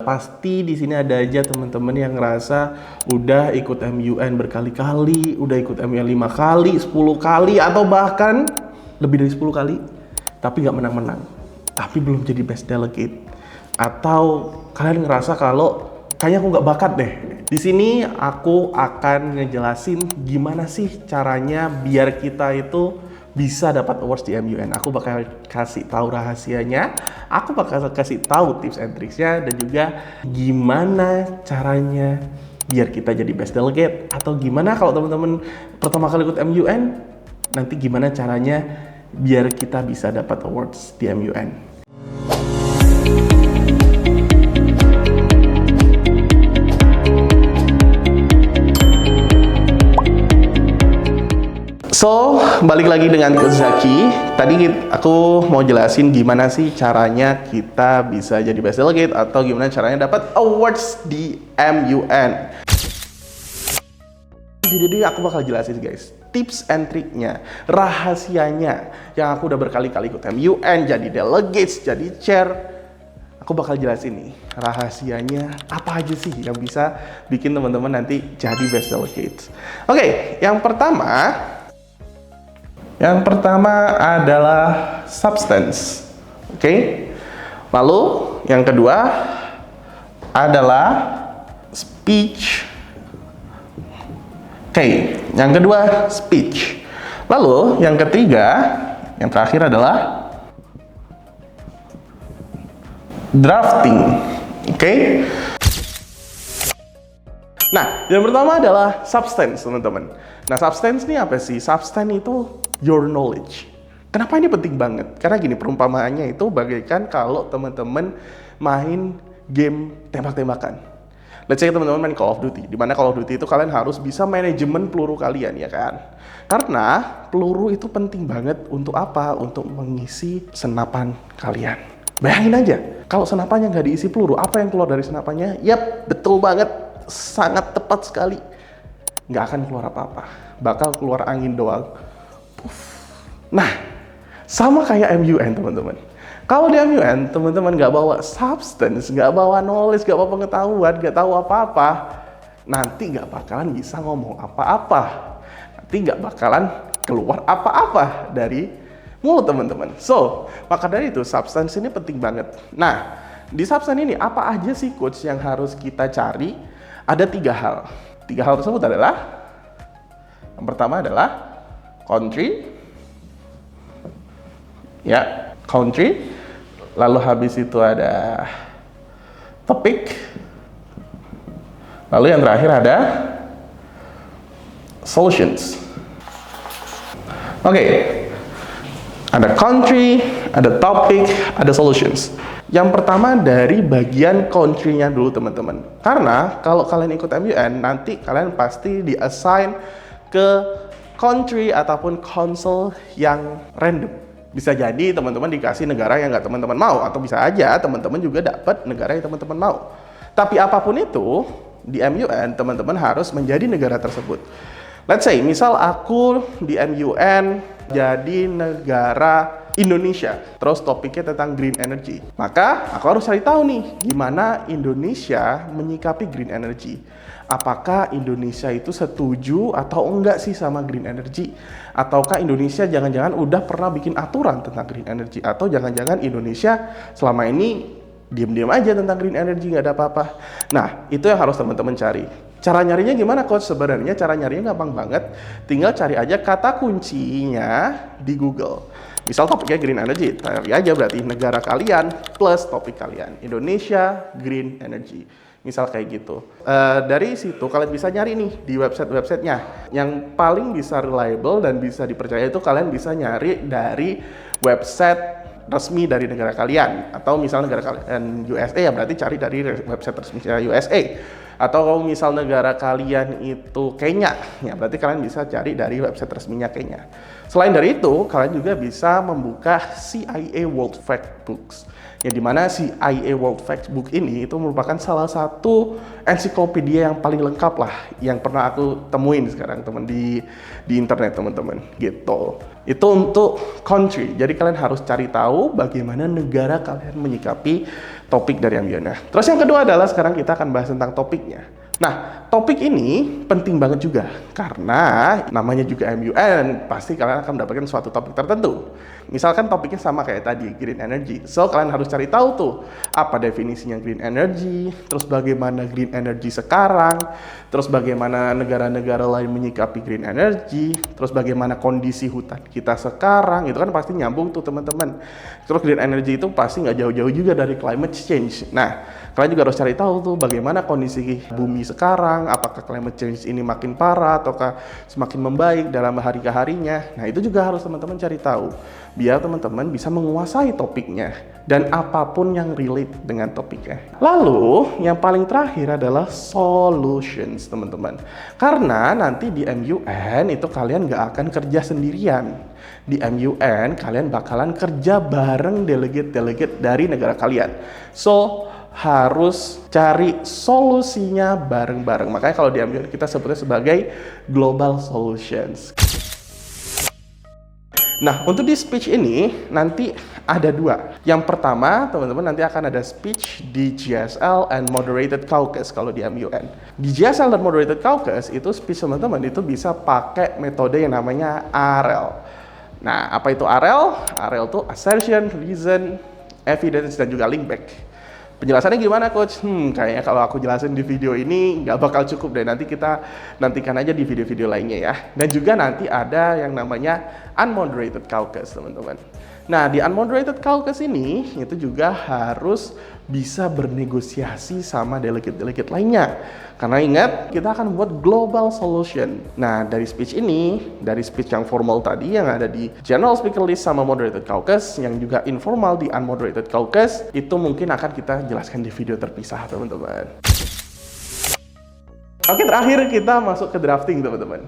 pasti di sini ada aja teman-teman yang ngerasa udah ikut MUN berkali-kali, udah ikut MUN 5 kali, 10 kali, atau bahkan lebih dari 10 kali, tapi nggak menang-menang, tapi belum jadi best delegate. Atau kalian ngerasa kalau kayaknya aku nggak bakat deh. Di sini aku akan ngejelasin gimana sih caranya biar kita itu bisa dapat awards di MUN. Aku bakal kasih tahu rahasianya, aku bakal kasih tahu tips and tricksnya, dan juga gimana caranya biar kita jadi best delegate, atau gimana kalau teman-teman pertama kali ikut MUN, nanti gimana caranya biar kita bisa dapat awards di MUN. So, balik lagi dengan Coach Zaki. Tadi aku mau jelasin gimana sih caranya kita bisa jadi best delegate, atau gimana caranya dapat awards di MUN. Jadi aku bakal jelasin guys, tips and triknya, rahasianya, yang aku udah berkali-kali ikut MUN, jadi delegates, jadi chair. Aku bakal jelasin nih, rahasianya apa aja sih yang bisa bikin teman-teman nanti jadi best delegates. Oke, yang pertama adalah substance. Oke. Lalu yang kedua adalah speech. Oke, yang kedua speech. Lalu yang ketiga, yang terakhir adalah drafting. Oke. Nah, yang pertama adalah substance, teman-teman. Nah, substance ini apa sih? Substance itu your knowledge. Kenapa ini penting banget? Karena gini, perumpamaannya itu bagaikan kalau teman-teman main game tembak-tembakan. Let's say teman-teman main Call of Duty, di mana Call of Duty itu kalian harus bisa manajemen peluru kalian, ya kan? Karena peluru itu penting banget untuk apa? Untuk mengisi senapan kalian. Bayangin aja, kalau senapannya nggak diisi peluru, apa yang keluar dari senapannya? Yap, betul banget, sangat tepat sekali. Nggak akan keluar apa-apa, bakal keluar angin doang. Nah, sama kayak MUN teman-teman. Kalau di MUN teman-teman nggak bawa substance, nggak bawa knowledge, nggak bawa pengetahuan, nggak tahu apa-apa, nanti nggak bakalan bisa ngomong apa-apa, nanti nggak bakalan keluar apa-apa dari mulut teman-teman. So, maka dari itu substance ini penting banget. Nah, di substance ini apa aja sih coach yang harus kita cari? Ada 3 hal. 3 hal tersebut adalah, yang pertama adalah country, ya, country. Lalu habis itu ada topik. Lalu yang terakhir ada solutions. Oke. Ada country, ada topik, ada solutions. Yang pertama dari bagian country-nya dulu teman-teman. Karena kalau kalian ikut MUN, nanti kalian pasti di-assign ke country ataupun council yang random. Bisa jadi teman-teman dikasih negara yang nggak teman-teman mau, atau bisa aja teman-teman juga dapat negara yang teman-teman mau. Tapi apapun itu, di MUN teman-teman harus menjadi negara tersebut. Let's say, misal aku di MUN jadi negara Indonesia, terus topiknya tentang green energy. Maka aku harus cari tahu nih, gimana Indonesia menyikapi green energy. Apakah Indonesia itu setuju atau enggak sih sama green energy? Ataukah Indonesia jangan-jangan udah pernah bikin aturan tentang green energy? Atau jangan-jangan Indonesia selama ini diam-diam aja tentang green energy, nggak ada apa-apa. Nah, itu yang harus teman-teman cari. Cara nyarinya gimana coach? Sebenarnya cara nyarinya gampang banget. Tinggal cari aja kata kuncinya di Google. Misal topiknya green energy, cari aja berarti negara kalian plus topik kalian. Indonesia Green Energy. Misal kayak gitu. Dari situ kalian bisa nyari nih di website-websitenya. Yang paling bisa reliable dan bisa dipercaya itu kalian bisa nyari dari website resmi dari negara kalian. Atau misal negara kalian USA, ya berarti cari dari website resminya USA. Atau kalau misal negara kalian itu Kenya, ya berarti kalian bisa cari dari website resminya Kenya. Selain dari itu, kalian juga bisa membuka CIA World Factbooks. Yang dimana CIA World Factbook ini itu merupakan salah satu ensiklopedia yang paling lengkap lah yang pernah aku temuin sekarang teman di internet teman-teman gitu. Itu untuk country. Jadi kalian harus cari tahu bagaimana negara kalian menyikapi topik dari MUN-nya. Terus yang kedua adalah sekarang kita akan bahas tentang topiknya. Nah, topik ini penting banget juga karena namanya juga MUN, pasti kalian akan mendapatkan suatu topik tertentu. Misalkan topiknya sama kayak tadi, green energy. So, kalian harus cari tahu tuh apa definisinya green energy, terus bagaimana green energy sekarang, terus bagaimana negara-negara lain menyikapi green energy, terus bagaimana kondisi hutan kita sekarang, itu kan pasti nyambung tuh teman-teman. Terus green energy itu pasti nggak jauh-jauh juga dari climate change. Nah, kalian juga harus cari tahu tuh bagaimana kondisi bumi sekarang, apakah climate change ini makin parah ataukah semakin membaik dalam hari ke harinya. Nah, itu juga harus teman-teman cari tahu biar teman-teman bisa menguasai topiknya dan apapun yang relate dengan topiknya. Lalu, yang paling terakhir adalah solutions, teman-teman. Karena nanti di MUN itu kalian nggak akan kerja sendirian. Di MUN kalian bakalan kerja bareng delegate-delegate dari negara kalian. So, harus cari solusinya bareng-bareng. Makanya kalau di MUN kita sebutnya sebagai global solutions. Nah, untuk di speech ini nanti ada dua. Yang pertama, teman-teman nanti akan ada speech di GSL and Moderated Caucus kalau di MUN. Di GSL dan Moderated Caucus itu speech teman-teman itu bisa pakai metode yang namanya AREL. Nah, apa itu AREL? AREL itu Assertion, Reason, Evidence, dan juga Link Back. Penjelasannya gimana, Coach? Kayaknya kalau aku jelasin di video ini nggak bakal cukup deh. Nanti kita nantikan aja di video-video lainnya ya. Dan juga nanti ada yang namanya Unmoderated Caucus, teman-teman. Nah, di Unmoderated Caucus ini itu juga harus bisa bernegosiasi sama delegate-delegate lainnya. Karena ingat, kita akan buat global solution. Nah, dari speech ini, dari speech yang formal tadi yang ada di General Speaker List sama Moderated Caucus, yang juga informal di Unmoderated Caucus, itu mungkin akan kita jelaskan di video terpisah, teman-teman. Oke, terakhir kita masuk ke drafting, teman-teman.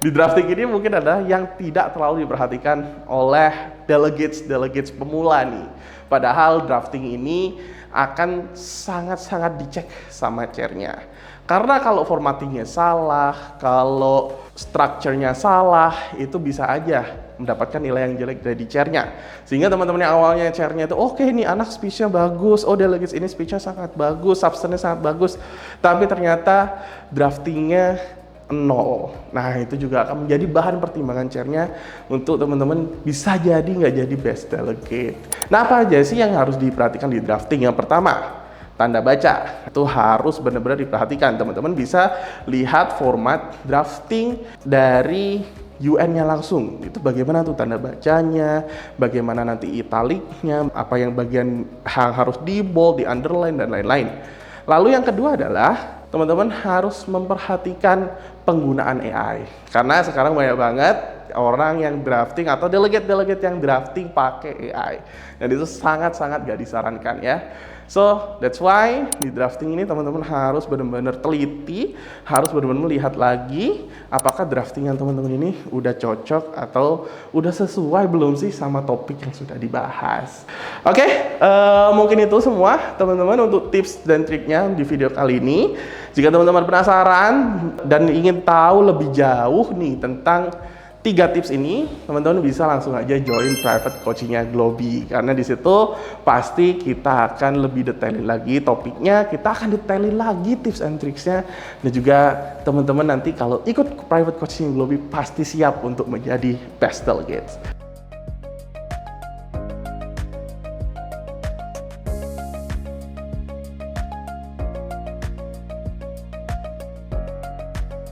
Di drafting ini mungkin ada yang tidak terlalu diperhatikan oleh delegates pemula nih. Padahal drafting ini akan sangat-sangat dicek sama chairnya. Karena kalau formattingnya salah, kalau structure-nya salah, itu bisa aja mendapatkan nilai yang jelek dari chairnya. Sehingga teman-teman yang awalnya chairnya itu, oke, nih anak speech-nya bagus, oh delegates ini speech-nya sangat bagus, substance-nya sangat bagus. Tapi ternyata draftingnya 0. Nah, itu juga akan menjadi bahan pertimbangan chairnya untuk teman-teman bisa jadi nggak jadi best delegate. Nah, apa aja sih yang harus diperhatikan di drafting? Yang pertama, tanda baca. Itu harus benar-benar diperhatikan. Teman-teman bisa lihat format drafting dari UN-nya langsung. Itu bagaimana tuh tanda bacanya, bagaimana nanti italiknya, apa yang bagian harus di bold, di underline, dan lain-lain. Lalu yang kedua adalah teman-teman harus memperhatikan penggunaan AI. Karena sekarang banyak banget orang yang drafting atau delegate-delegate yang drafting pakai AI. Dan itu sangat-sangat gak disarankan ya. So, that's why di drafting ini teman-teman harus benar-benar teliti, harus benar-benar melihat lagi apakah draftingan teman-teman ini udah cocok atau udah sesuai belum sih sama topik yang sudah dibahas. Oke, mungkin itu semua teman-teman untuk tips dan triknya di video kali ini. Jika teman-teman penasaran dan ingin tahu lebih jauh nih tentang 3 tips ini, teman-teman bisa langsung aja join private coachingnya Globi. Karena di situ pasti kita akan lebih detailin lagi topiknya, kita akan detailin lagi tips and tricksnya, dan juga teman-teman nanti kalau ikut private coaching Globi pasti siap untuk menjadi best delegate.